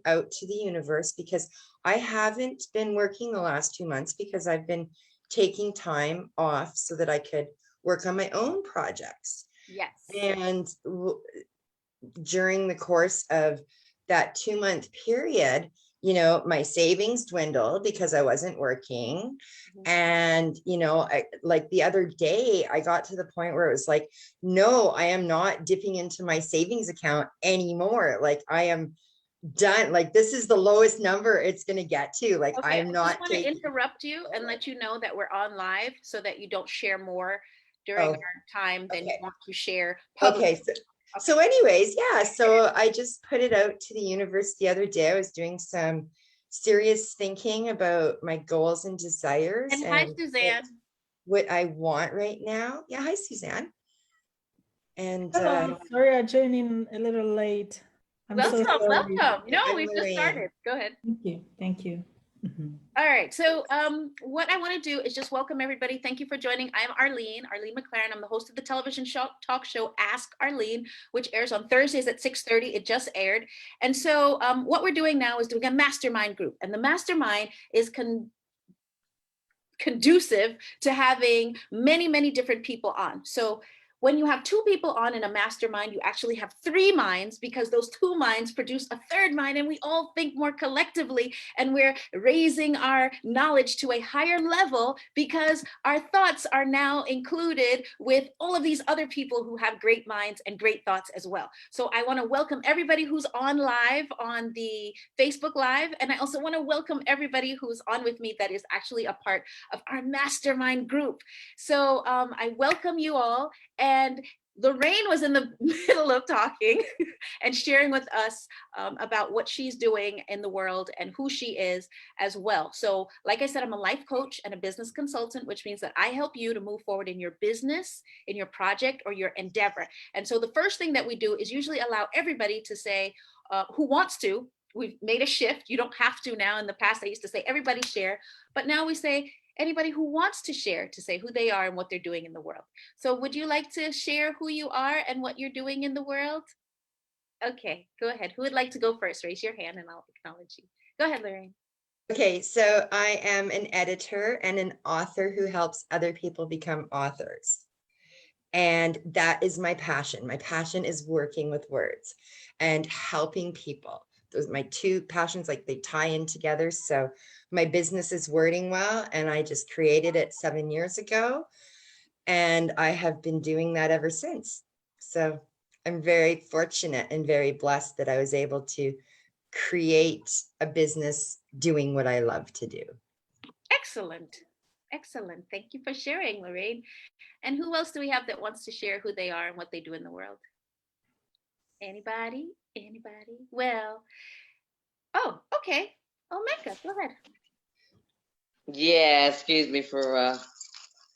out to the universe because I haven't been working the last 2 months because I've been taking time off so that I could work on my own projects. Yes. And during the course of that 2-month period, you know, my savings dwindled because I wasn't working. And, you know, like the other day, I got to the point where it was like, no, I am not dipping into my savings account anymore. Like I am done. Like this is the lowest number it's going to get to. Like Okay, I'm not I just want to interrupt you and let you know that we're on live so that you don't share more during our time than you want to share publicly. Okay. So anyways, yeah, so I just put it out to the universe the other day. I was doing some serious thinking about my goals and desires and hi, Suzanne. What I want right now. Yeah, hi, Suzanne. And sorry, I joined in a little late. Welcome. No, we've just started. Go ahead. Thank you. All right, so what I want to do is just welcome everybody. Thank you for joining. I'm Arlene McLaren. I'm the host of the television talk show Ask Arlene, which airs on Thursdays at 6:30. It just aired. And so what we're doing now is doing a mastermind group. And the mastermind is conducive to having many, many different people on. So when you have 2 people on in a mastermind, you actually have 3 minds because those 2 minds produce a 3rd mind and we all think more collectively and we're raising our knowledge to a higher level because our thoughts are now included with all of these other people who have great minds and great thoughts as well. So I want to welcome everybody who's on live on the Facebook Live. And I also want to welcome everybody who's on with me that is actually a part of our mastermind group. So I welcome you all. And Lorraine was in the middle of talking and sharing with us about what she's doing in the world and who she is as well. So like I said, I'm a life coach and a business consultant, which means that I help you to move forward in your business, in your project, or your endeavor. And so the first thing that we do is usually allow everybody to say who wants to. We've made a shift. You don't have to now. In the past, I used to say everybody share, but now we say anybody who wants to share, to say who they are and what they're doing in the world. So would you like to share who you are and what you're doing in the world? Okay, go ahead. Who would like to go first? Raise your hand and I'll acknowledge you. Go ahead, Lorraine. Okay, so I am an editor and an author who helps other people become authors. And that is my passion. My passion is working with words and helping people. Those are my 2 passions, like they tie in together. So my business is Wording Well, and I just created it 7 years ago. And I have been doing that ever since. So I'm very fortunate and very blessed that I was able to create a business doing what I love to do. Excellent. Excellent. Thank you for sharing, Lorraine. And who else do we have that wants to share who they are and what they do in the world? Anybody? Anybody? Well, oh, okay. Oh, Mecca, go ahead. Yeah, excuse me for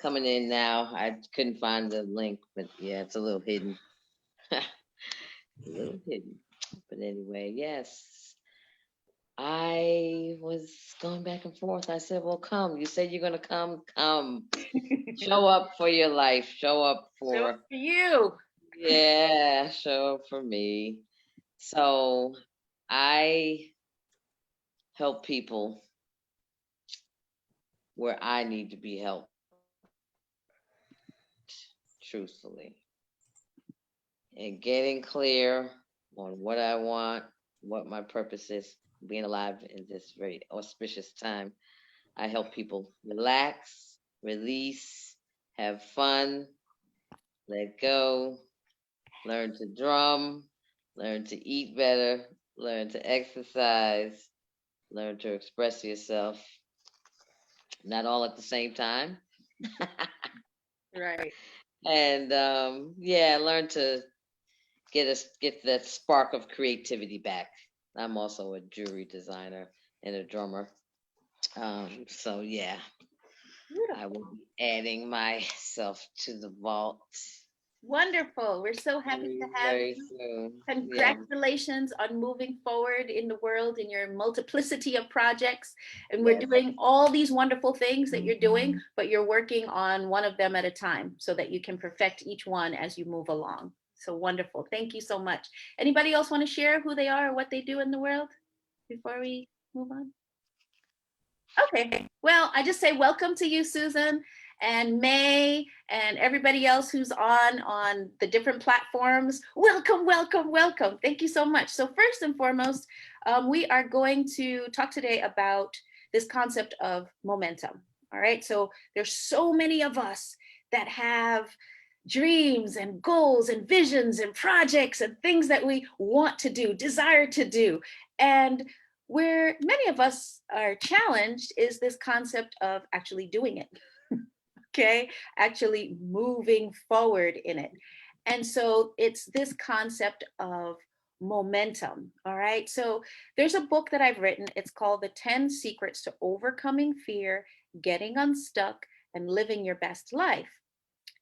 coming in now. I couldn't find the link, but yeah, it's a little hidden. A little hidden. But anyway, yes. I was going back and forth. I said, well, come. You said you're going to come. Come. Show up for your life. Show up for you. Yeah, show up for me. So I help people where I need to be helped, truthfully. And getting clear on what I want, what my purpose is, being alive in this very auspicious time. I help people relax, release, have fun, let go, learn to drum, learn to eat better, learn to exercise, learn to express yourself. Not all at the same time. Right. And learn to get that spark of creativity back. I'm also a jewelry designer and a drummer. So yeah, I will be adding myself to the vault. Wonderful. We're so happy to have you. Soon. Congratulations on moving forward in the world in your multiplicity of projects. And we're doing all these wonderful things that you're doing, but you're working on one of them at a time so that you can perfect each one as you move along. So wonderful. Thank you so much. Anybody else want to share who they are or what they do in the world? before we move on? Okay, well, I just say welcome to you, Susan and May and everybody else who's on the different platforms. Welcome, welcome, welcome. Thank you so much. So first and foremost, we are going to talk today about this concept of momentum. All right, so there's so many of us that have dreams and goals and visions and projects and things that we want to do, desire to do. And where many of us are challenged is this concept of actually doing it, okay? Actually moving forward in it. And so it's this concept of momentum, all right? So there's a book that I've written. It's called The 10 Secrets to Overcoming Fear, Getting Unstuck, and Living Your Best Life.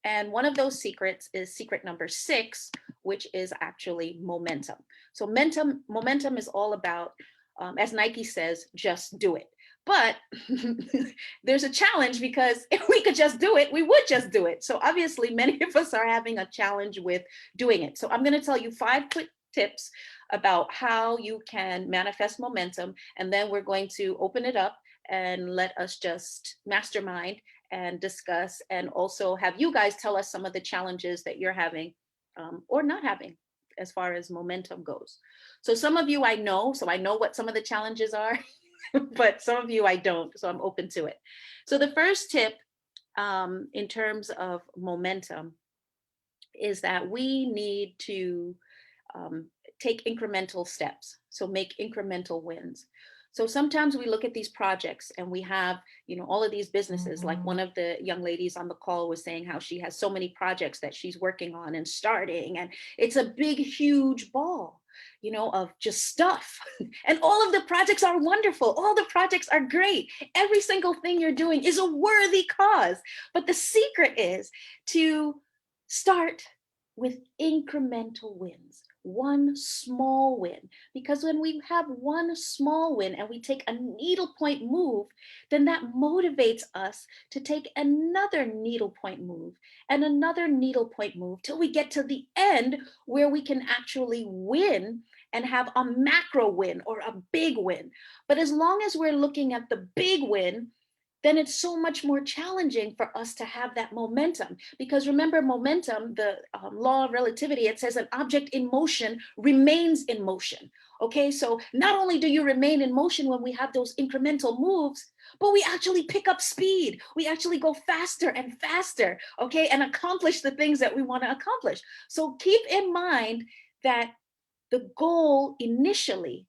And one of those secrets is secret number 6, which is actually momentum. So momentum is all about, as Nike says, just do it. But there's a challenge because if we could just do it, we would just do it. So obviously many of us are having a challenge with doing it. So I'm going to tell you 5 quick tips about how you can manifest momentum. And then we're going to open it up and let us just mastermind and discuss, and also have you guys tell us some of the challenges that you're having or not having as far as momentum goes. So some of you I know, so I know what some of the challenges are, but some of you I don't, so I'm open to it. So the first tip in terms of momentum is that we need to take incremental steps. So make incremental wins. So sometimes we look at these projects and we have, all of these businesses, like one of the young ladies on the call was saying how she has so many projects that she's working on and starting, and it's a big, huge ball, of just stuff. And all of the projects are wonderful. All the projects are great. Every single thing you're doing is a worthy cause. But the secret is to start with incremental wins. One small win, because when we have one small win and we take a needlepoint move, then that motivates us to take another needlepoint move and another needlepoint move till we get to the end where we can actually win and have a macro win or a big win. But as long as we're looking at the big win, then it's so much more challenging for us to have that momentum. Because remember, momentum, the law of relativity, it says an object in motion remains in motion. Okay, so not only do you remain in motion when we have those incremental moves, but we actually pick up speed. We actually go faster and faster, okay, and accomplish the things that we want to accomplish. So keep in mind that the goal initially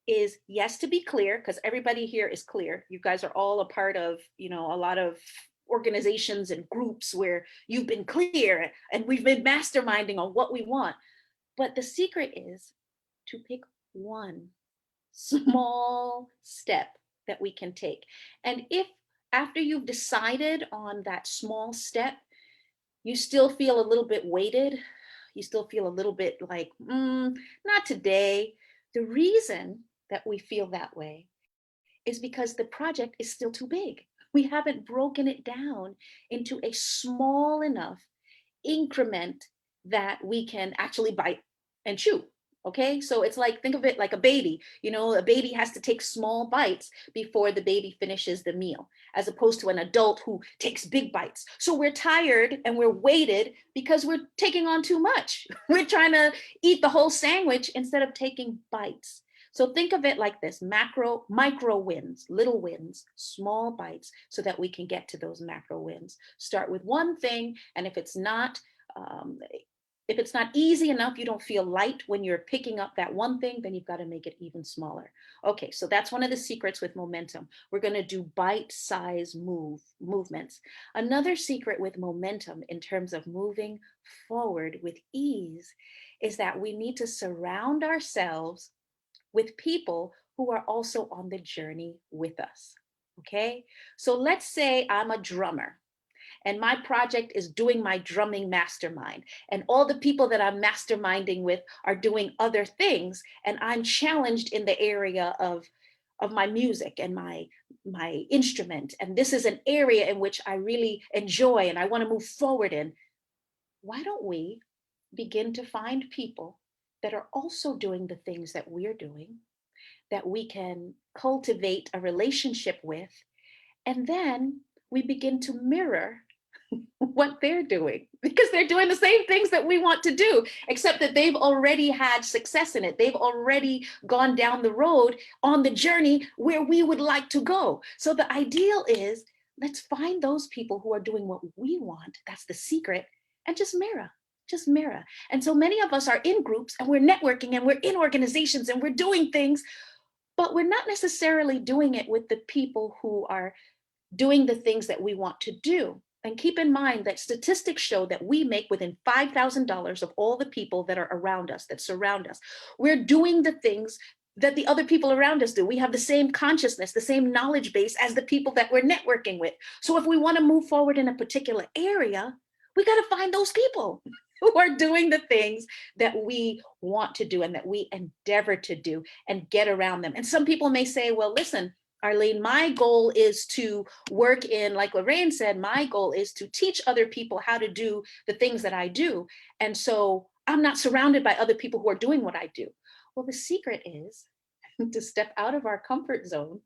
is, yes, to be clear, because everybody here is clear. You guys are all a part of, a lot of organizations and groups where you've been clear and we've been masterminding on what we want. But the secret is to pick one small step that we can take. And if after you've decided on that small step, you still feel a little bit weighted, you still feel a little bit like, not today. The reason that we feel that way is because the project is still too big. We haven't broken it down into a small enough increment that we can actually bite and chew. Okay, so it's like, think of it like a baby. A baby has to take small bites before the baby finishes the meal, as opposed to an adult who takes big bites. So we're tired and we're weighted because we're taking on too much. We're trying to eat the whole sandwich instead of taking bites. So think of it like this: micro wins, little wins, small bites, so that we can get to those macro wins. Start with one thing, and if it's not easy enough, you don't feel light when you're picking up that one thing, then you've got to make it even smaller. Okay, so that's one of the secrets with momentum. We're going to do bite-size movements. Another secret with momentum in terms of moving forward with ease is that we need to surround ourselves with people who are also on the journey with us. Okay, so let's say I'm a drummer and my project is doing my drumming mastermind, and all the people that I'm masterminding with are doing other things, and I'm challenged in the area of my music and my instrument, and this is an area in which I really enjoy and I want to move forward in. Why don't we begin to find people that are also doing the things that we're doing, that we can cultivate a relationship with. And then we begin to mirror what they're doing, because they're doing the same things that we want to do, except that they've already had success in it. They've already gone down the road on the journey where we would like to go. So the ideal is, let's find those people who are doing what we want. That's the secret. And just mirror. Just mirror. And so many of us are in groups and we're networking and we're in organizations and we're doing things, but we're not necessarily doing it with the people who are doing the things that we want to do. And keep in mind that statistics show that we make within $5,000 of all the people that are around us, that surround us. We're doing the things that the other people around us do. We have the same consciousness, the same knowledge base as the people that we're networking with. So if we want to move forward in a particular area, we got to find those people who are doing the things that we want to do and that we endeavor to do, and get around them. And some people may say, well, listen, Arlene, my goal is to work in, like Lorraine said, my goal is to teach other people how to do the things that I do. And so I'm not surrounded by other people who are doing what I do. Well, the secret is to step out of our comfort zone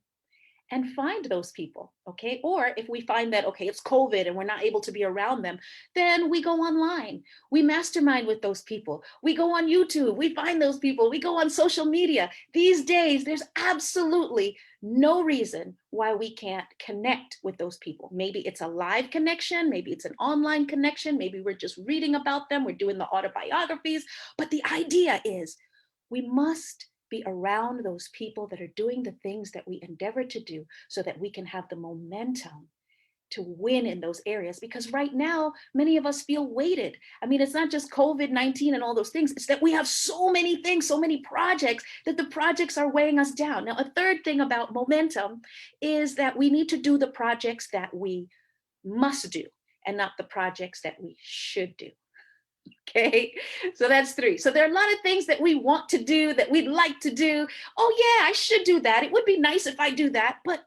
and find those people, okay? Or if we find that, okay, it's COVID and we're not able to be around them, then we go online. We mastermind with those people. We go on YouTube, we find those people, we go on social media. These days, there's absolutely no reason why we can't connect with those people. Maybe it's a live connection, maybe it's an online connection, maybe we're just reading about them, we're doing the autobiographies, but the idea is we must be around those people that are doing the things that we endeavor to do, so that we can have the momentum to win in those areas. Because right now, many of us feel weighted. I mean, it's not just COVID-19 and all those things, it's that we have so many things, so many projects, that the projects are weighing us down. Now, a third thing about momentum is that we need to do the projects that we must do and not the projects that we should do. Okay, so that's 3. So there are a lot of things that we want to do, that we'd like to do. Oh yeah, I should do that. It would be nice if I do that. But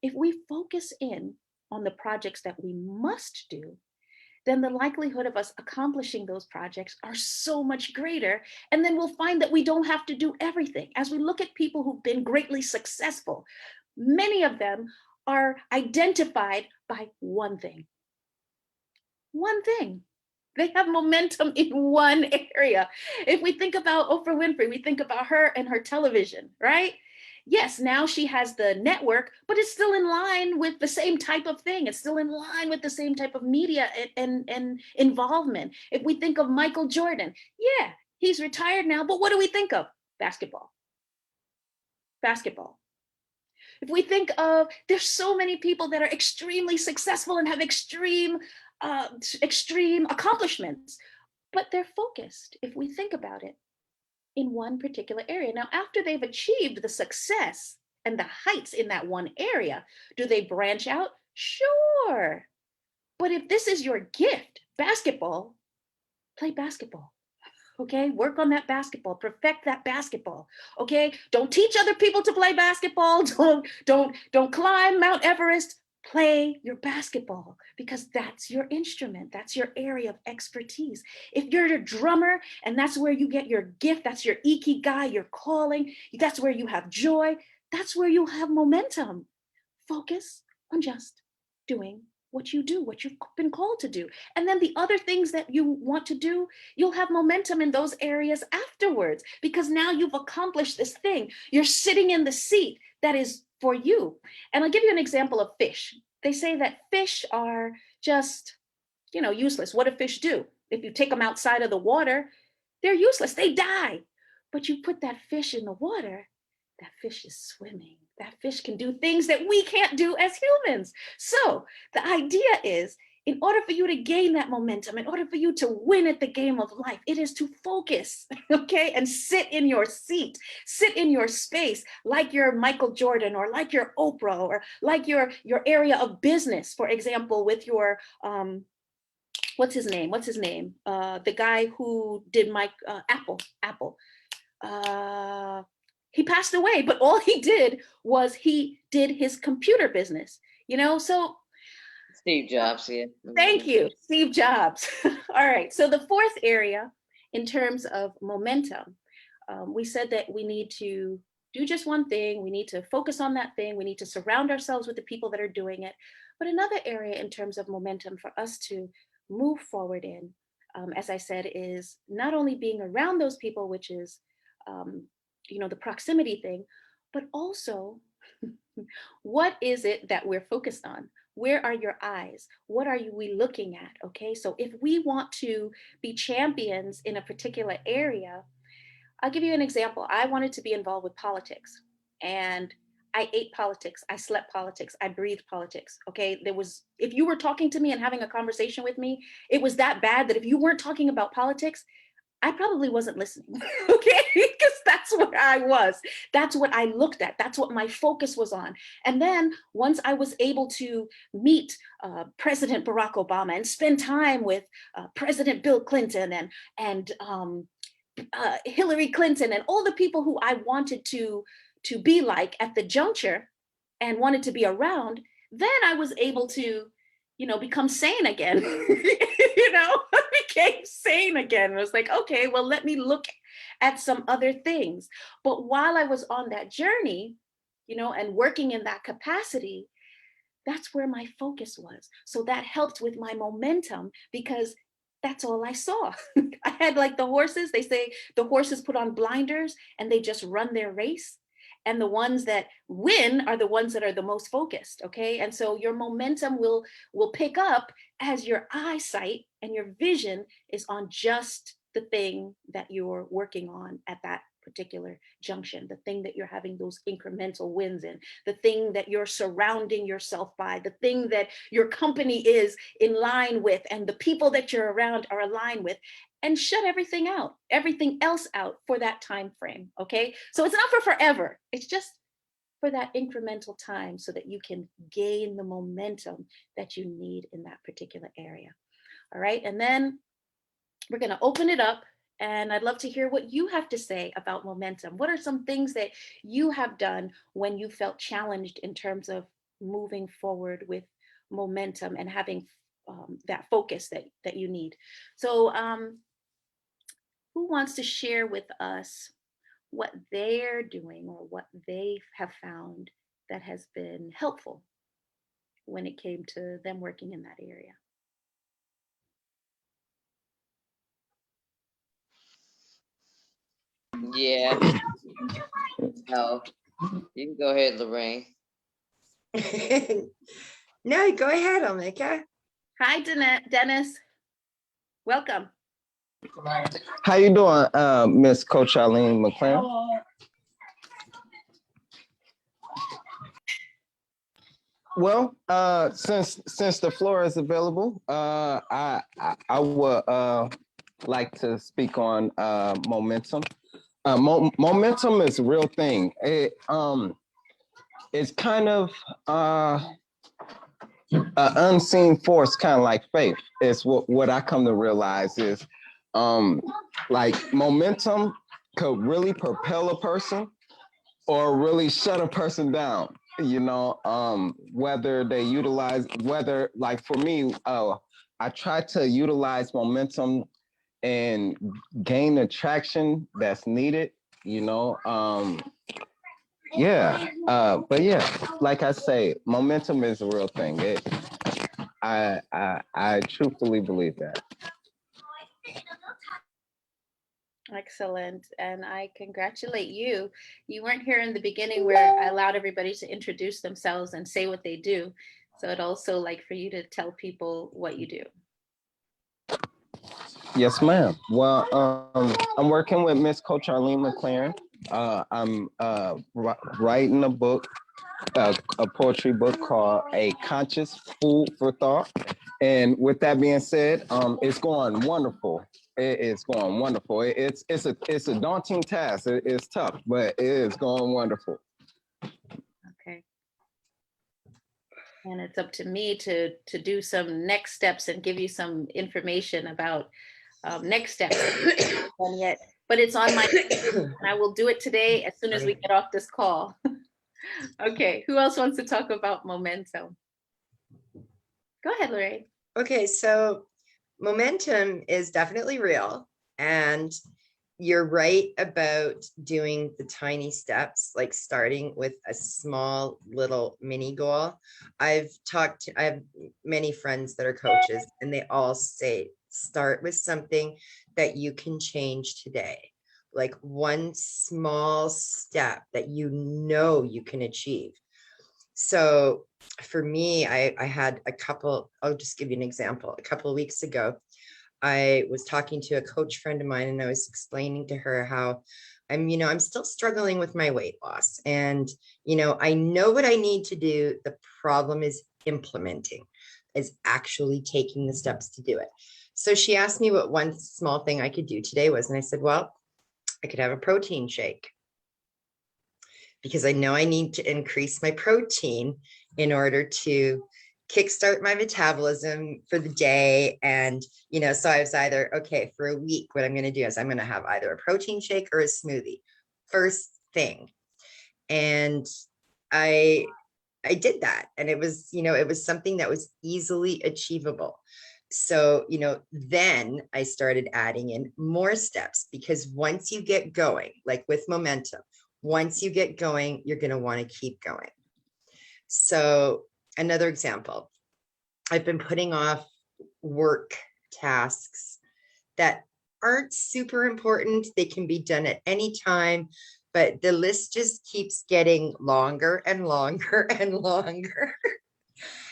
if we focus in on the projects that we must do, then the likelihood of us accomplishing those projects are so much greater. And then we'll find that we don't have to do everything. As we look at people who've been greatly successful, many of them are identified by one thing. One thing. They have momentum in one area. If we think about Oprah Winfrey, we think about her and her television, right? Yes, now she has the network, but it's still in line with the same type of thing. It's still in line with the same type of media and involvement. If we think of Michael Jordan, yeah, he's retired now, but what do we think of? Basketball. Basketball. If we think of, there's so many people that are extremely successful and have extreme accomplishments, but they're focused, if we think about it, in one particular area. Now, after they've achieved the success and the heights in that one area, do they branch out? Sure. But if this is your gift, basketball, play basketball. Okay, work on that basketball, perfect that basketball. Okay, don't teach other people to play basketball. Don't climb Mount Everest. Play your basketball, because that's your instrument. That's your area of expertise. If you're a drummer and that's where you get your gift, that's your ikigai, your calling, that's where you have joy, that's where you have momentum. Focus on just doing what you do, what you've been called to do. And then the other things that you want to do, you'll have momentum in those areas afterwards, because now you've accomplished this thing. You're sitting in the seat that is for you. And I'll give you an example of fish. They say that fish are just, useless. What do fish do? If you take them outside of the water, they're useless. They die. But you put that fish in the water, that fish is swimming. That fish can do things that we can't do as humans. So the idea is, in order for you to gain that momentum, in order for you to win at the game of life, it is to focus, okay? And sit in your seat, sit in your space, like you're Michael Jordan, or like you're Oprah, or like your area of business, for example, with your, what's his name? The guy who did Apple. He passed away, but all he did was he did his computer business, so. Steve Jobs, yeah. Thank you, Steve Jobs. All right, so the fourth area in terms of momentum, we said that we need to do just one thing. We need to focus on that thing. We need to surround ourselves with the people that are doing it. But another area in terms of momentum for us to move forward in, as I said, is not only being around those people, which is, the proximity thing, but also what is it that we're focused on? Where are your eyes? What are we looking at? Okay, so if we want to be champions in a particular area, I'll give you an example. I wanted to be involved with politics, and I ate politics. I slept politics. I breathed politics. Okay, if you were talking to me and having a conversation with me, it was that bad that if you weren't talking about politics, I probably wasn't listening, okay? Because that's what I was. That's what I looked at. That's what my focus was on. And then once I was able to meet President Barack Obama and spend time with President Bill Clinton and Hillary Clinton and all the people who I wanted to be like at the juncture and wanted to be around, then I was able to, become sane again. I became sane again. It was like, okay, well, let me look at some other things. But while I was on that journey, and working in that capacity, that's where my focus was. So that helped with my momentum because that's all I saw. I had like the horses, they say the horses put on blinders and they just run their race. And the ones that win are the ones that are the most focused, okay? And so your momentum will pick up as your eyesight and your vision is on just the thing that you're working on at that particular junction, the thing that you're having those incremental wins in, the thing that you're surrounding yourself by, the thing that your company is in line with, and the people that you're around are aligned with, and shut everything else out for that time frame, okay? So it's not for forever, it's just for that incremental time so that you can gain the momentum that you need in that particular area, all right? And then we're gonna open it up, and I'd love to hear what you have to say about momentum. What are some things that you have done when you felt challenged in terms of moving forward with momentum and having that focus that you need? So who wants to share with us what they're doing or what they have found that has been helpful when it came to them working in that area? Yeah. No, you can go ahead, Lorraine. No, go ahead, Omika. Hi, Dennis. Welcome. How you doing, Miss Coach Arlene McLaren? Well, since the floor is available, I would like to speak on momentum. Momentum is a real thing. It's kind of an unseen force, kind of like faith. It's what I come to realize is like momentum could really propel a person or really shut a person down, whether like for me, I try to utilize momentum and gain the traction that's needed, but yeah, like I say, momentum is a real thing. I truthfully believe that. Excellent. And I congratulate you. You weren't here in the beginning where I allowed everybody to introduce themselves and say what they do. So I'd also like for you to tell people what you do. Yes, ma'am. Well, I'm working with Miss Coach Arlene McLaren. I'm writing a book, a poetry book called A Conscious Food for Thought. And with that being said, it's going wonderful. It's going wonderful. It's a daunting task. It's tough, but it is going wonderful. Okay. And it's up to me to do some next steps and give you some information about next steps. But it's on my and I will do it today as soon as we get off this call. Okay, who else wants to talk about momentum? Go ahead, Lorraine. Okay, so momentum is definitely real. And you're right about doing the tiny steps, like starting with a small little mini goal. I have many friends that are coaches, and they all say, start with something that you can change today. Like one small step that you can achieve. So for me, I had a couple, I'll just give you an example. A couple of weeks ago, I was talking to a coach friend of mine, and I was explaining to her how I'm still struggling with my weight loss. And, I know what I need to do. The problem is implementing, is actually taking the steps to do it. So she asked me what one small thing I could do today was. And I said, well, I could have a protein shake, because I know I need to increase my protein in order to kickstart my metabolism for the day. And, so I was either, okay, for a week, what I'm going to do is I'm going to have either a protein shake or a smoothie first thing. And I did that. And it was something that was easily achievable. So, then I started adding in more steps, because once you get going, like with momentum, once you get going, you're going to want to keep going. So another example, I've been putting off work tasks that aren't super important. They can be done at any time, but the list just keeps getting longer and longer and longer.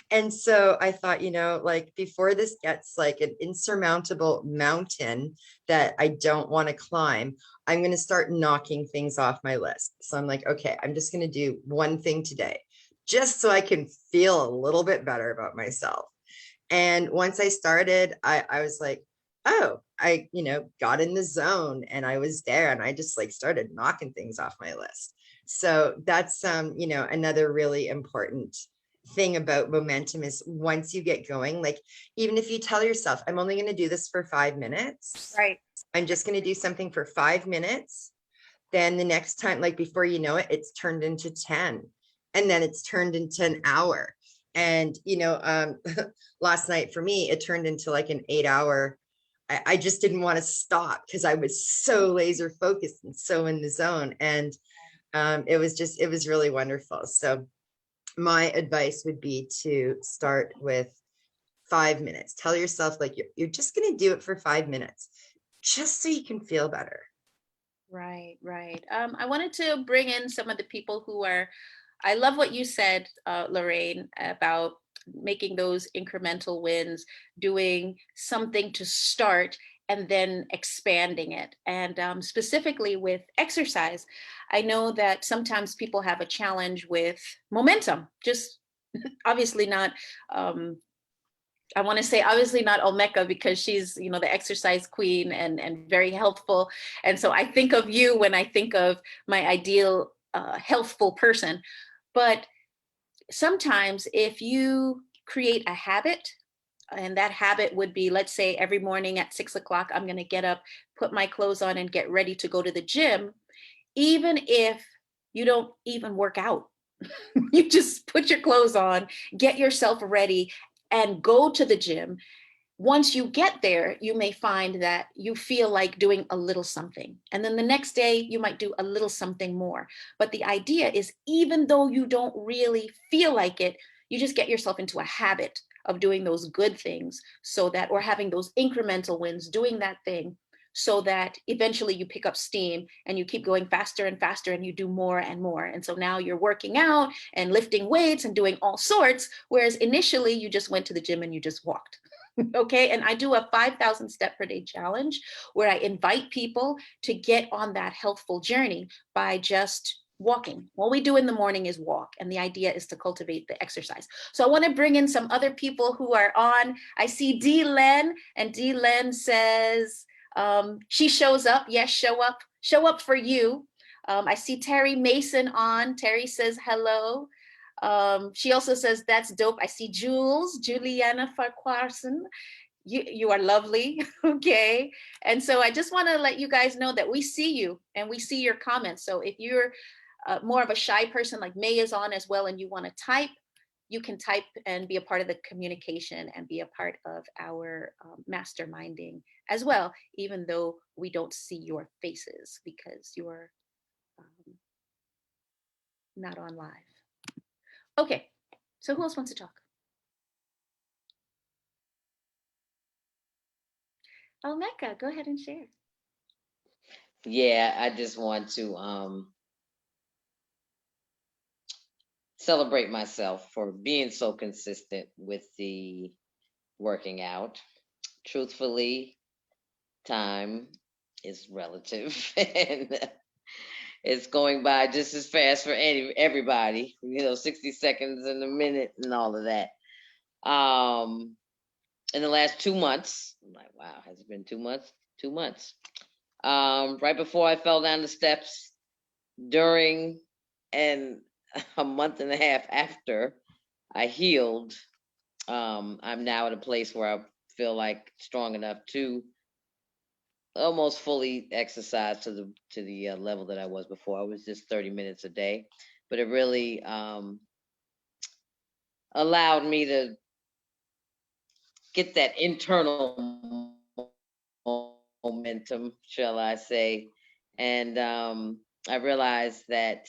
And so I thought, like before this gets like an insurmountable mountain that I don't want to climb, I'm going to start knocking things off my list. So I'm like, okay, I'm just going to do one thing today, just so I can feel a little bit better about myself. And once I started, I was like, oh, I, got in the zone, and I was there, and I just like started knocking things off my list. So that's, another really important thing about momentum is once you get going, like even if you tell yourself, I'm only going to do this for 5 minutes, Right. I'm just going to do something for 5 minutes. Then the next time, like before you know it, it's turned into 10, and then it's turned into an hour. And, last night for me, it turned into like an 8-hour. I just didn't want to stop because I was so laser focused and so in the zone. And it was really wonderful. So my advice would be to start with 5 minutes. Tell yourself like you're just going to do it for 5 minutes, just so you can feel better. Right, right. I wanted to bring in some of the people who are, I love what you said, Lorraine, about making those incremental wins, doing something to start and then expanding it. And specifically with exercise, I know that sometimes people have a challenge with momentum, just obviously not, I want to say obviously not Olmeca, because she's, the exercise queen and very healthful. And so I think of you when I think of my ideal healthful person. But sometimes if you create a habit, and that habit would be, let's say every morning at 6 o'clock, I'm going to get up, put my clothes on and get ready to go to the gym. Even if you don't even work out, you just put your clothes on, get yourself ready and go to the gym. Once you get there, you may find that you feel like doing a little something. And then the next day, you might do a little something more. But the idea is, even though you don't really feel like it, you just get yourself into a habit of doing those good things, so that, or having those incremental wins, doing that thing, so that eventually you pick up steam and you keep going faster and faster and you do more and more. And so now you're working out and lifting weights and doing all sorts, whereas initially you just went to the gym and you just walked. Okay. And I do a 5,000 step per day challenge where I invite people to get on that healthful journey by just walking. What we do in the morning is walk. And the idea is to cultivate the exercise. So I want to bring in some other people who are on. I see D. Len, and D. Len says, she shows up. Yes, show up for you. I see Terry Mason on. Terry says hello. She also says, that's dope. I see Juliana Farquharson. You are lovely. Okay. And so I just want to let you guys know that we see you and we see your comments. So if you're more of a shy person, like May is on as well, and you want to type, you can type and be a part of the communication and be a part of our masterminding as well, even though we don't see your faces because you're not on live. Okay, so who else wants to talk? Oh, Mecca, go ahead and share. Yeah, I just want to celebrate myself for being so consistent with the working out. Truthfully, time is relative and it's going by just as fast for everybody, 60 seconds in a minute and all of that. In the last 2 months, I'm like, wow, has it been 2 months? 2 months. Right before I fell down the steps, during, and a month and a half after I healed, I'm now at a place where I feel like strong enough to almost fully exercise to the level that I was before. I was just 30 minutes a day, but it really allowed me to get that internal momentum, shall I say. And I realized that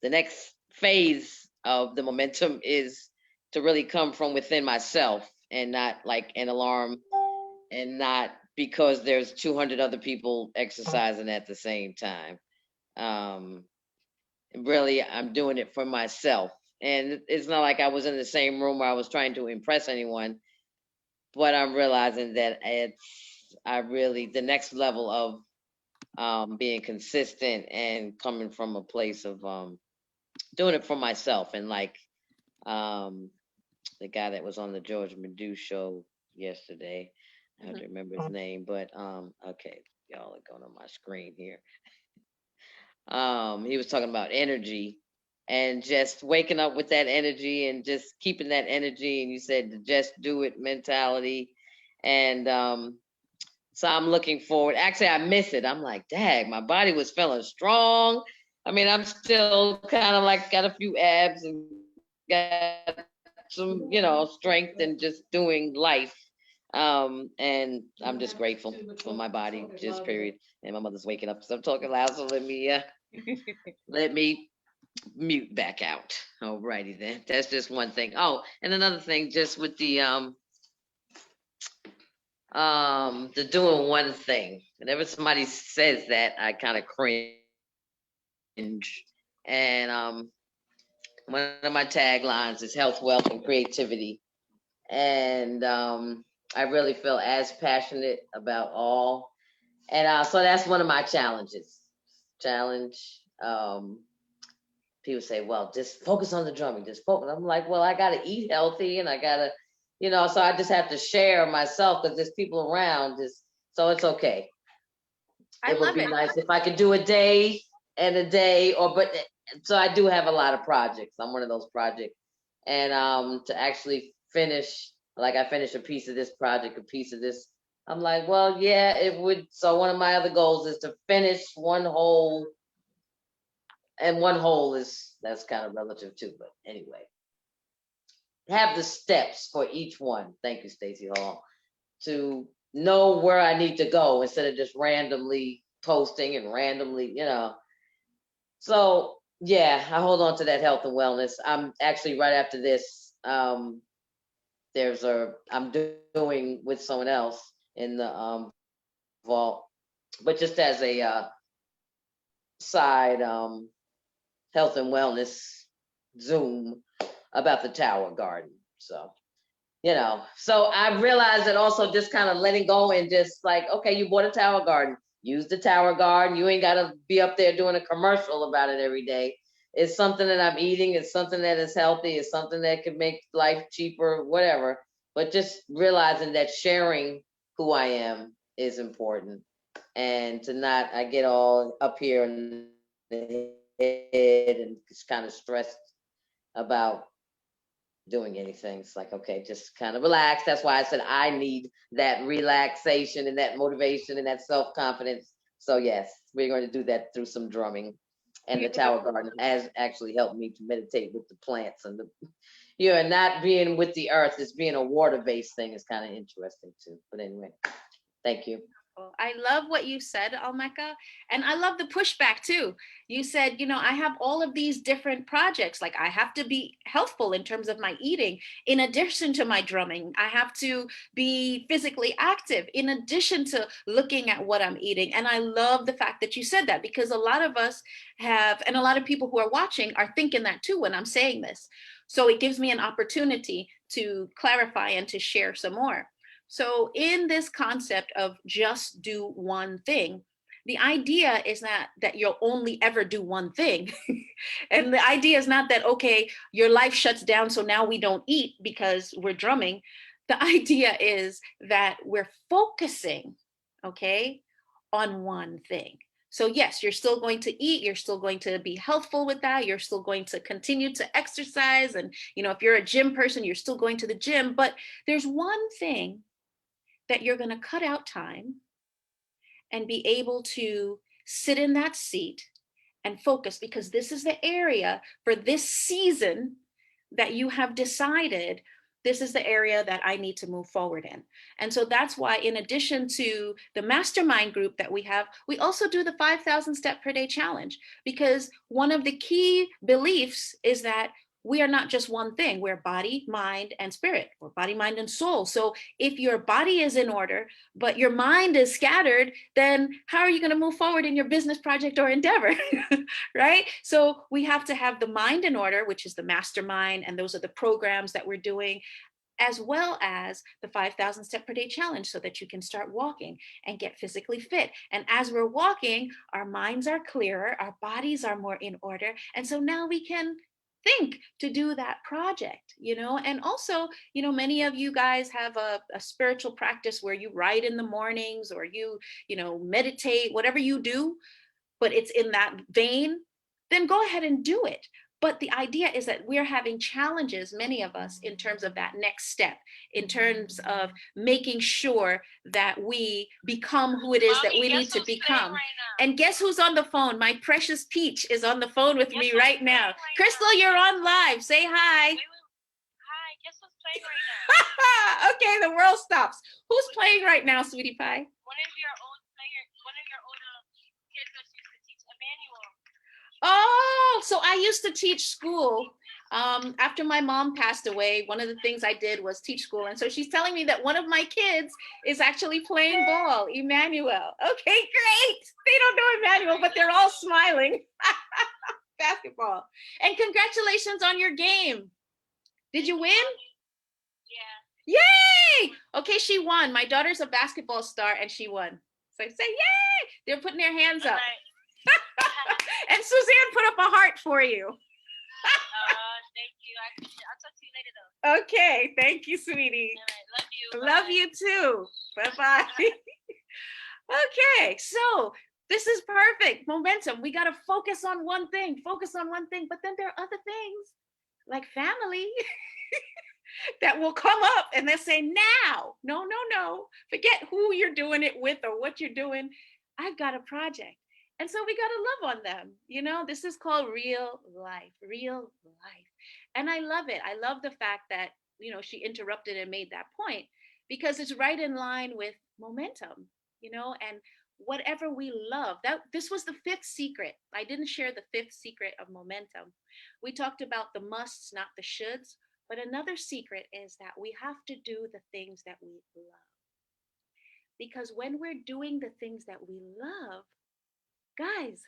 the next phase of the momentum is to really come from within myself and not like an alarm, and not because there's 200 other people exercising at the same time. Really, I'm doing it for myself. And it's not like I was in the same room where I was trying to impress anyone, but I'm realizing that the next level of being consistent and coming from a place of doing it for myself. And like the guy that was on the George Madu show yesterday, I have to remember his name, but okay, y'all are going on my screen here. He was talking about energy and just waking up with that energy and just keeping that energy. And you said the just do it mentality. And so I'm looking forward. Actually, I miss it. I'm like, dang, my body was feeling strong. I mean, I'm still kind of like got a few abs and got some, strength and just doing life. And I'm just grateful for my body, just period. And my mother's waking up, so I'm talking loud. So let me mute back out. Alrighty then. That's just one thing. Oh, and another thing, just with the doing one thing. Whenever somebody says that, I kind of cringe. And one of my taglines is health, wealth, and creativity. And I really feel as passionate about all. And so that's one of my challenges. People say, well, just focus on the drumming, just focus. I'm like, well, I got to eat healthy and I got to, so I just have to share myself because there's people around. So it's okay. It would be nice if I could do a day, so I do have a lot of projects. I'm one of those projects. And to actually finish, like I finished a piece of this project, a piece of this, I'm like, well, yeah, it would. So one of my other goals is to finish one whole. And one whole that's kind of relative too, but anyway. Have the steps for each one. Thank you, Stacey Hall. To know where I need to go instead of just randomly posting and randomly, So yeah, I hold on to that health and wellness. I'm actually right after this. I'm doing with someone else in the vault, but just as a side health and wellness Zoom about the Tower Garden. So, so I realized that also just kind of letting go and just like, okay, you bought a Tower Garden, use the Tower Garden. You ain't got to be up there doing a commercial about it every day. It's something that I'm eating. It's something that is healthy. It's something that could make life cheaper, whatever. But just realizing that sharing who I am is important. And to not, I get all up here in the head and just kind of stressed about doing anything. It's like, okay, just kind of relax. That's why I said I need that relaxation and that motivation and that self-confidence. So yes, we're going to do that through some drumming. And the Tower Garden has actually helped me to meditate with the plants and not being with the earth, is being a water-based thing is kind of interesting too. But anyway, thank you. I love what you said, Almeka. And I love the pushback too. You said, I have all of these different projects. Like I have to be healthful in terms of my eating. In addition to my drumming, I have to be physically active in addition to looking at what I'm eating. And I love the fact that you said that, because a lot of us have, and a lot of people who are watching are thinking that too when I'm saying this. So it gives me an opportunity to clarify and to share some more. So in this concept of just do one thing, the idea is not that you'll only ever do one thing. And the idea is not that, okay, your life shuts down, so now we don't eat because we're drumming. The idea is that we're focusing, okay, on one thing. So yes, you're still going to eat, you're still going to be healthful with that, you're still going to continue to exercise. And, if you're a gym person, you're still going to the gym, but there's one thing that you're going to cut out time and be able to sit in that seat and focus, because this is the area for this season that you have decided this is the area that I need to move forward in. And so that's why, in addition to the mastermind group that we have, we also do the 5,000 step per day challenge, because one of the key beliefs is that we are not just one thing. We're body, mind, and spirit, or body, mind, and soul. So if your body is in order, but your mind is scattered, then how are you going to move forward in your business project or endeavor, right? So we have to have the mind in order, which is the mastermind, and those are the programs that we're doing, as well as the 5,000 step per day challenge, so that you can start walking and get physically fit. And as we're walking, our minds are clearer, our bodies are more in order. And so now we can think to do that project, and also, many of you guys have a spiritual practice where you write in the mornings, or you meditate, whatever you do, but it's in that vein, then go ahead and do it. But the idea is that we're having challenges, many of us, in terms of that next step, in terms of making sure that we become who it is that we need to become. And guess who's on the phone? My precious Peach is on the phone with me right now. Crystal, you're on live. Say hi. Hi, guess who's playing right now? Okay, the world stops. Who's playing right now, sweetie pie? One of your old kids that used to teach Emmanuel. Oh, so I used to teach school. After my mom passed away, one of the things I did was teach school. And so she's telling me that one of my kids is actually playing ball, Emmanuel. Okay, great. They don't know Emmanuel, but they're all smiling. Basketball. And congratulations on your game. Did you win? Yeah. Yay! Okay, she won. My daughter's a basketball star and she won. So say yay! They're putting their hands up. And Suzanne put up a heart for you. Thank you. I'll talk to you later though. Okay, thank you, sweetie. All right, love you. Love you too. Bye-bye. Okay, so this is perfect. Momentum. We got to focus on one thing, but then there are other things like family that will come up and they'll say, now, no, forget who you're doing it with or what you're doing. I've got a project. And so we got to love on them. This is called real life. And I love it. I love the fact that, she interrupted and made that point, because it's right in line with momentum, and whatever we love. This was the fifth secret. I didn't share the fifth secret of momentum. We talked about the musts, not the shoulds. But another secret is that we have to do the things that we love. Because when we're doing the things that we love, guys,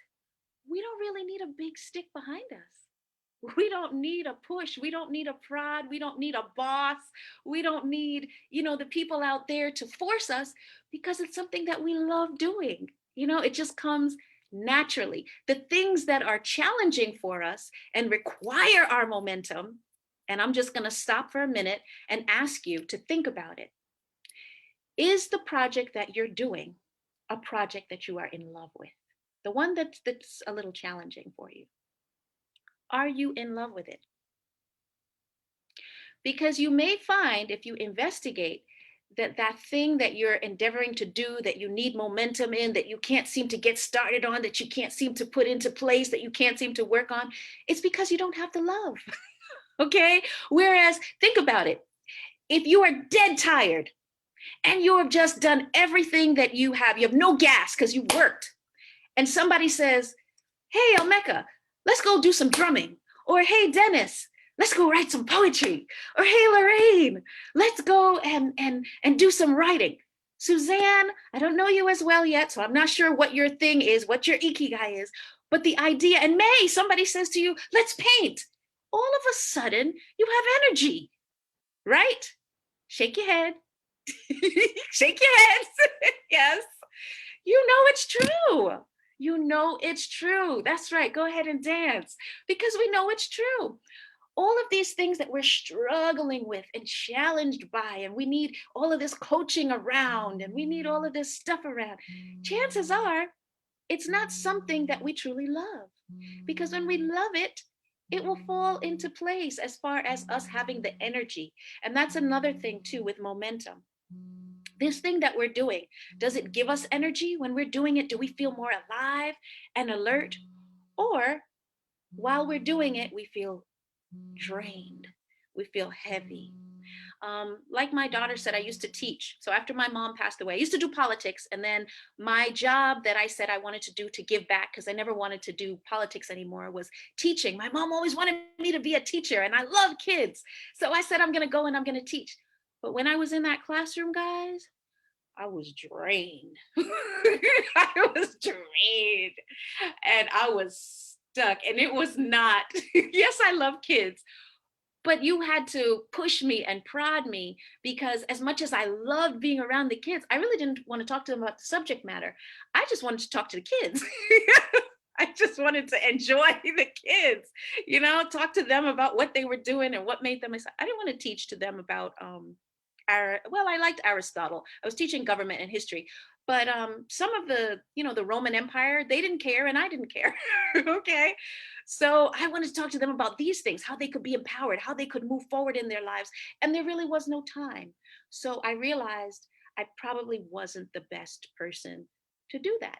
we don't really need a big stick behind us. We don't need a push. We don't need a prod. We don't need a boss. We don't need, the people out there to force us, because it's something that we love doing. It just comes naturally. The things that are challenging for us and require our momentum, and I'm just going to stop for a minute and ask you to think about it. Is the project that you're doing a project that you are in love with? The one that's a little challenging for you. Are you in love with it? Because you may find, if you investigate, that thing that you're endeavoring to do, that you need momentum in, that you can't seem to get started on, that you can't seem to put into place, that you can't seem to work on, it's because you don't have the love. Okay? Whereas, think about it. If you are dead tired and you have just done everything that you have no gas because you worked, and somebody says, hey, Almeka, let's go do some drumming. Or hey, Dennis, let's go write some poetry. Or hey, Lorraine, let's go and do some writing. Suzanne, I don't know you as well yet, so I'm not sure what your thing is, what your ikigai is, but the idea, and May, somebody says to you, let's paint. All of a sudden, you have energy, right? Shake your head. Shake your head. Yes. You know it's true. You know it's true. That's right. Go ahead and dance because we know it's true. All of these things that we're struggling with and challenged by, and we need all of this coaching around, and we need all of this stuff around, chances are it's not something that we truly love. Because when we love it, it will fall into place as far as us having the energy. And that's another thing too with momentum. This thing that we're doing, does it give us energy when we're doing it? Do we feel more alive and alert? Or while we're doing it, we feel drained, we feel heavy. Like my daughter said, I used to teach. So after my mom passed away, I used to do politics. And then my job that I said I wanted to do to give back, because I never wanted to do politics anymore, was teaching. My mom always wanted me to be a teacher, and I love kids. So I said, I'm going to go and I'm going to teach. But when I was in that classroom, guys, I was drained. I was drained and I was stuck. And it was not, yes, I love kids, but you had to push me and prod me, because as much as I loved being around the kids, I really didn't want to talk to them about the subject matter. I just wanted to talk to the kids. I just wanted to enjoy the kids, talk to them about what they were doing and what made them excited. I didn't want to teach to them about, I liked Aristotle. I was teaching government and history, but some of the Roman Empire, they didn't care and I didn't care. Okay. So I wanted to talk to them about these things, how they could be empowered, how they could move forward in their lives. And there really was no time. So I realized I probably wasn't the best person to do that.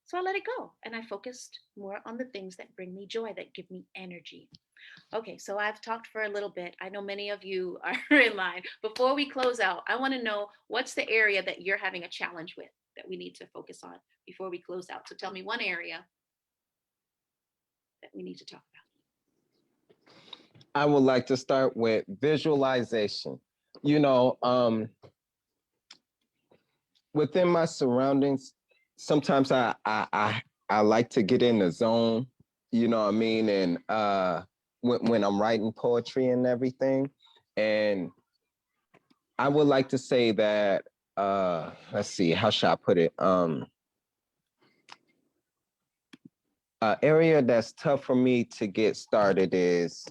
So I let it go and I focused more on the things that bring me joy, that give me energy. Okay, so I've talked for a little bit. I know many of you are in line. Before we close out, I want to know what's the area that you're having a challenge with that we need to focus on before we close out. So tell me one area that we need to talk about. I would like to start with visualization. Within my surroundings, sometimes I like to get in the zone, you know what I mean? And when I'm writing poetry and everything. And I would like to say that, let's see, how should I put it? Area that's tough for me to get started is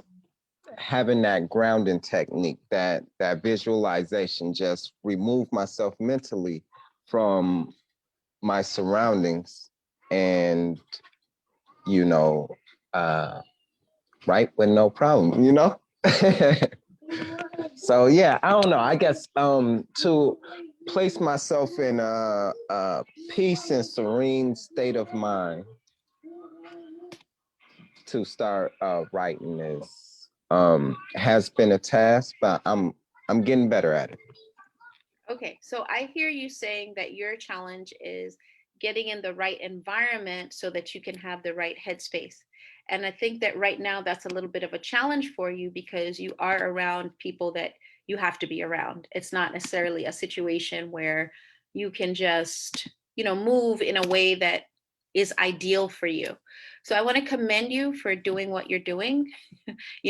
having that grounding technique, that visualization, just remove myself mentally from my surroundings and, write with no problem, So yeah, I don't know. I guess to place myself in a peace and serene state of mind to start writing is has been a task, but I'm getting better at it. Okay, so I hear you saying that your challenge is getting in the right environment so that you can have the right headspace. And I think that right now that's a little bit of a challenge for you because you are around people that you have to be around. It's not necessarily a situation where you can just, move in a way that is ideal for you. So I want to commend you for doing what you're doing,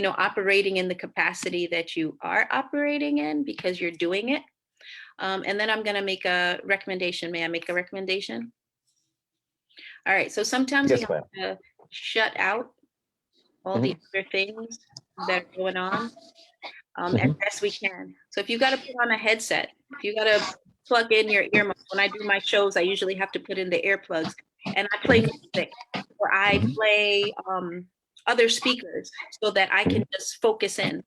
operating in the capacity that you are operating in because you're doing it. And then I'm going to make a recommendation. May I make a recommendation? All right. So sometimes we have to shut out all the other things that are going on as best we can. So if you got to put on a headset, if you got to plug in your earmuffs, when I do my shows, I usually have to put in the earplugs and I play music or I play other speakers so that I can just focus in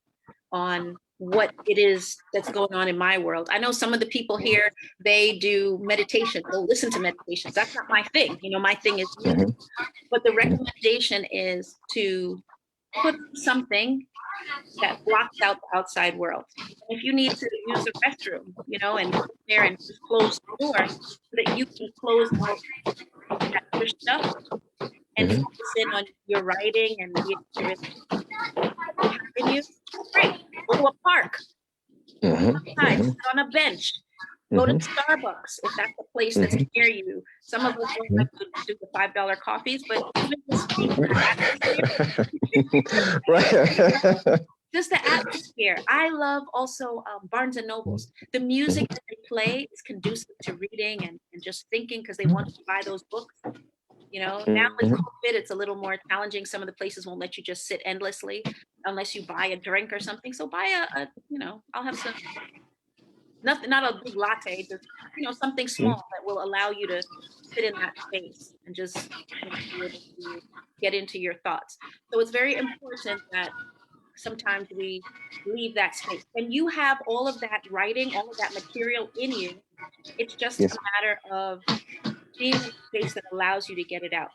on what it is that's going on in my world. I know some of the people here, they do meditation. They'll listen to meditations. That's not my thing. You know, my thing is music. But the recommendation is to put something that blocks out the outside world. If you need to use the restroom, you know, and sit there and just close the door so that you can close out that other stuff and focus in on your writing and the experience in you, great. Go to a park, outside, sit on a bench, go to Starbucks if that's the place that's near you. Some of us don't like to do the $5 coffees, but even just Right. just the atmosphere. I love also Barnes and Nobles. The music that they play is conducive to reading and just thinking because they want you to buy those books. You know, now with COVID, it's a little more challenging. Some of the places won't let you just sit endlessly unless you buy a drink or something. So buy a you know, I'll have some, nothing, not a big latte, just, you know, something small that will allow you to sit in that space and just, you know, be able to get into your thoughts. So it's very important that sometimes we leave that space. And you have all of that writing, all of that material in you. It's just a matter of being in a space that allows you to get it out.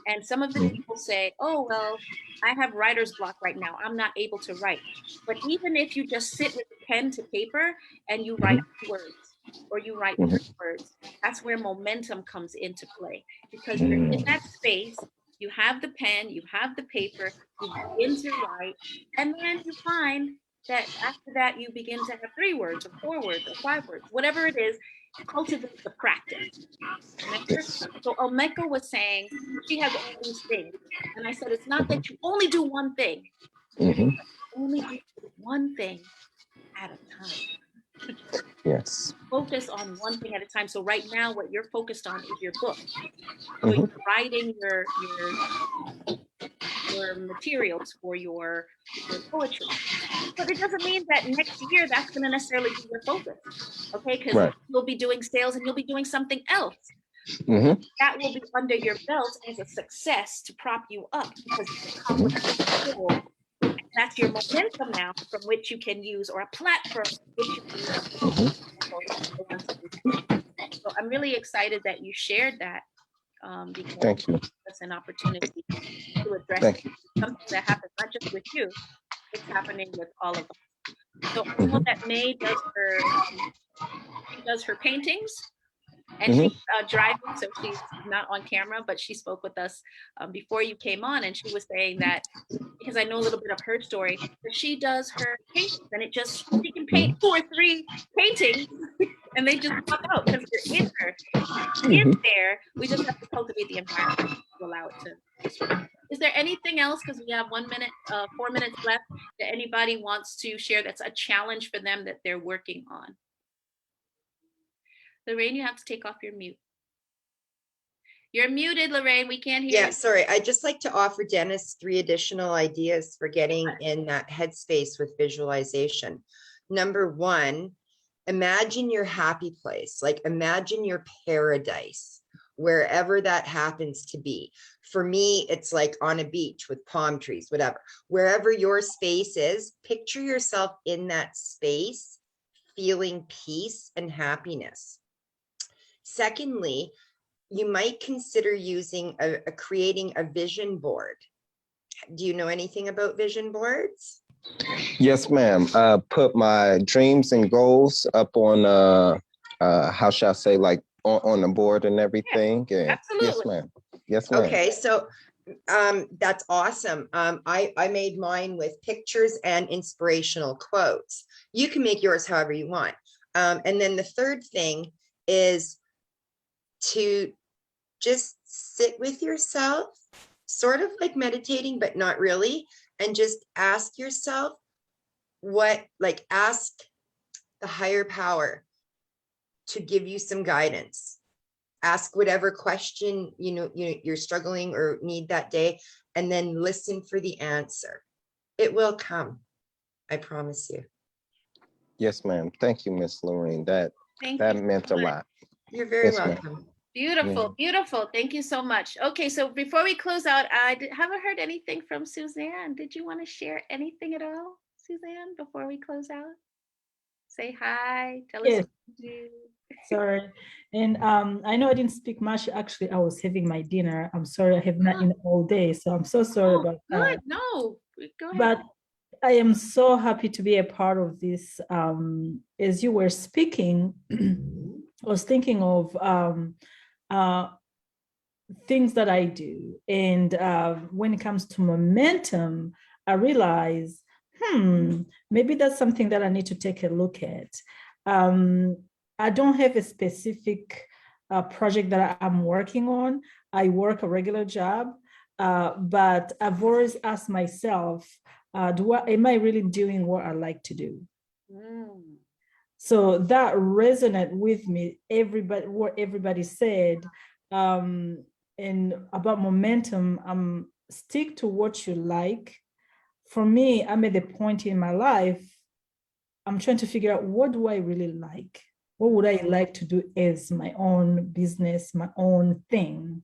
And some of the people say, oh, well, I have writer's block right now. I'm not able to write. But even if you just sit with pen to paper and you write words or you write 3 words, that's where momentum comes into play because you're in that space. You have the pen, you have the paper, you begin to write, and then you find that after that you begin to have 3 words or 4 words or 5 words, whatever it is, cultivate the practice. So Omeka was saying she has all these things, and I said it's not that you only do one thing, only do one thing at a time. Yes. Focus on one thing at a time. So right now, what you're focused on is your book. So you're writing your materials for your poetry. But it doesn't mean that next year that's going to necessarily be your focus, okay? Because you'll be doing sales and you'll be doing something else. That will be under your belt as a success to prop you up because you accomplished the goal. That's your momentum now from which you can use, or a platform which you can use. So I'm really excited that you shared that because Thank you. that's an opportunity to address something that happens not just with you, it's happening with all of us. So I know that May does her paintings. And she's driving, so she's not on camera, but she spoke with us before you came on, and she was saying that, because I know a little bit of her story, that she does her paintings, and she can paint 2 or 3 paintings, and they just pop out because they're in her. In there, we just have to cultivate the environment to allow it to. Is there anything else, because we have 1 minute, 4 minutes left, that anybody wants to share that's a challenge for them that they're working on? Lorraine, you have to take off your mute. You're muted, Lorraine. We can't hear you. Yeah, sorry. I'd just like to offer Dennis 3 additional ideas for getting in that headspace with visualization. Number 1, imagine your happy place. Like imagine your paradise, wherever that happens to be. For me, it's like on a beach with palm trees, whatever. Wherever your space is, picture yourself in that space, feeling peace and happiness. Secondly, you might consider using creating a vision board. Do you know anything about vision boards? Yes, ma'am. Put my dreams and goals up on how shall I say, like on the board and everything. Yeah, absolutely. Yes, ma'am. Yes, ma'am. Okay, so that's awesome. I made mine with pictures and inspirational quotes. You can make yours however you want. And then the third thing is to just sit with yourself, sort of like meditating, but not really, and just ask yourself ask the higher power to give you some guidance. Ask whatever question you're struggling or need that day, and then listen for the answer. It will come. I promise you. Yes, ma'am. Thank you, Miss Lorraine. That meant a lot. You're very Yes, ma'am. welcome. Beautiful, beautiful. Thank you so much. Okay, so before we close out, I haven't heard anything from Suzanne. Did you want to share anything at all? Suzanne, before we close out? Say hi. Tell us Yes. what you do. Sorry. And I know I didn't speak much. Actually, I was having my dinner. I'm sorry, I have not eaten all day. So I'm so sorry Oh, about good. that. No, go ahead. But I am so happy to be a part of this. As you were speaking, I was thinking of things that I do. And when it comes to momentum, I realize, maybe that's something that I need to take a look at. I don't have a specific project that I'm working on. I work a regular job, but I've always asked myself, am I really doing what I like to do? So that resonated with me, what everybody said. And about momentum, stick to what you like. For me, I'm at the point in my life, I'm trying to figure out, what do I really like? What would I like to do as my own business, my own thing?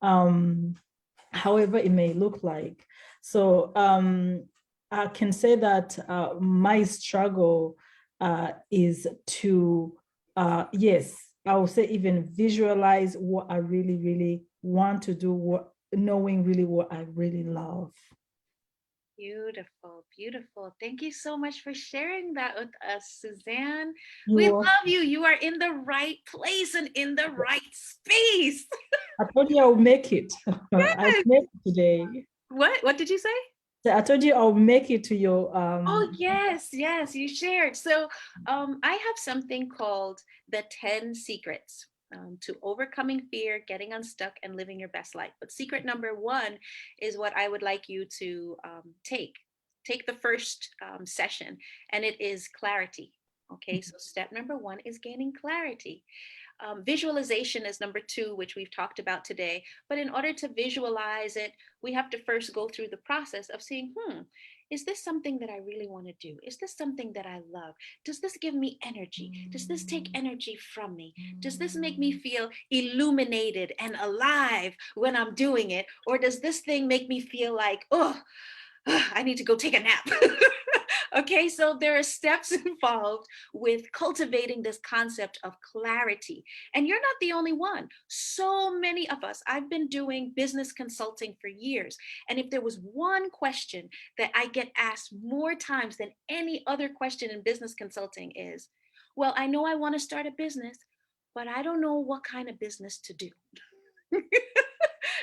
However it may look like. So I can say that my struggle is to, yes, I would say even visualize what I really, really want to do, knowing really what I really love. Beautiful, beautiful. Thank you so much for sharing that with us, Suzanne. You We are- love you. You are in the right place and in the right space. I told you I'll make it. I made it today. What did you say? So I told you I'll make it to your Oh, yes, you shared. So I have something called the 10 secrets to overcoming fear, getting unstuck, and living your best life. But secret number 1 is what I would like you to take. Take the first session, and it is clarity. Okay, so step number 1 is gaining clarity. Visualization is number 2, which we've talked about today. But in order to visualize it, we have to first go through the process of seeing, is this something that I really want to do? Is this something that I love? Does this give me energy? Does this take energy from me? Does this make me feel illuminated and alive when I'm doing it? Or does this thing make me feel like, I need to go take a nap? Okay, so there are steps involved with cultivating this concept of clarity. And you're not the only one. So many of us, I've been doing business consulting for years. And if there was one question that I get asked more times than any other question in business consulting is, well, I know I want to start a business, but I don't know what kind of business to do.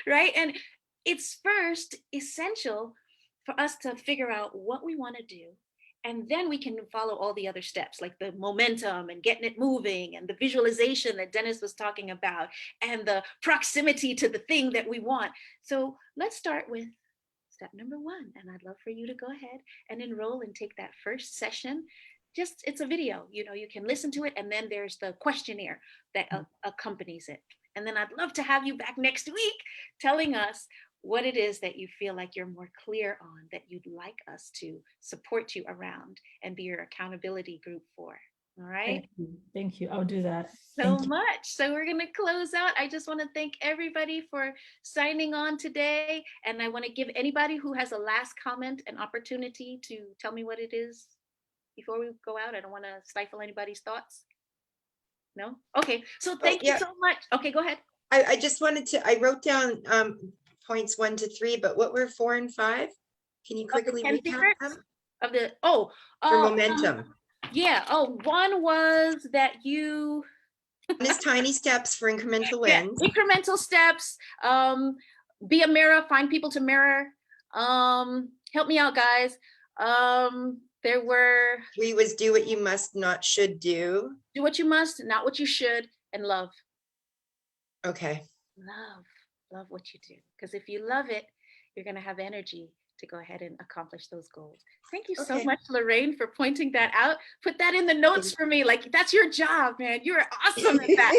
Right? And it's first essential for us to figure out what we want to do. And then we can follow all the other steps, like the momentum and getting it moving and the visualization that Dennis was talking about and the proximity to the thing that we want. So let's start with step number 1. And I'd love for you to go ahead and enroll and take that first session. It's a video, you can listen to it. And then there's the questionnaire that accompanies it. And then I'd love to have you back next week telling us what it is that you feel like you're more clear on, that you'd like us to support you around and be your accountability group for. All right. Thank you. I'll do that. So much. So we're going to close out. I just want to thank everybody for signing on today. And I want to give anybody who has a last comment an opportunity to tell me what it is before we go out. I don't want to stifle anybody's thoughts. No? Okay. So thank you so much. Okay, go ahead. I just wanted to, I wrote down points 1 to 3, but what were 4 and 5? Can you quickly recap them? Of the for momentum. Yeah. 1 was that you 1 is tiny steps for incremental wins. Incremental steps. Be a mirror, find people to mirror. Help me out, guys. There were 3 was do what you must, not should do. Do what you must, not what you should, and love. Okay. Love what you do. Because if you love it, you're going to have energy to go ahead and accomplish those goals. Thank you so much, Lorraine, for pointing that out. Put that in the notes for me. Like, that's your job, man. You're awesome at that.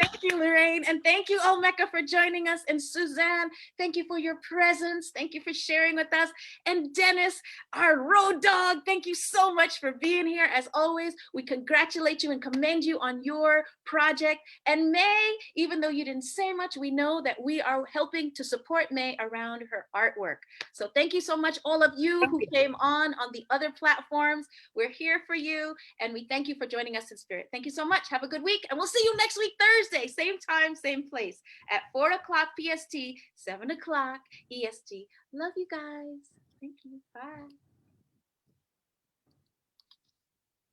Thank you, Lorraine. And thank you, Omeka, for joining us. And Suzanne, thank you for your presence. Thank you for sharing with us. And Dennis, our road dog, thank you so much for being here. As always, we congratulate you and commend you on your project. And May, even though you didn't say much, we know that we are helping to support May around her artwork. So thank you you so much, all of you who came on the other platforms. We're here for you, and we thank you for joining us in spirit. Thank you so much. Have a good week, and we'll see you next week, Thursday, same time, same place, at 4 o'clock PST, 7 o'clock EST. Love you guys. Thank you. Bye.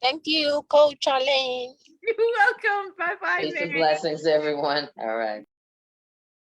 Thank you, Coach Arlene. You're welcome. Bye-bye. Peace and Mary. blessings, everyone. All right.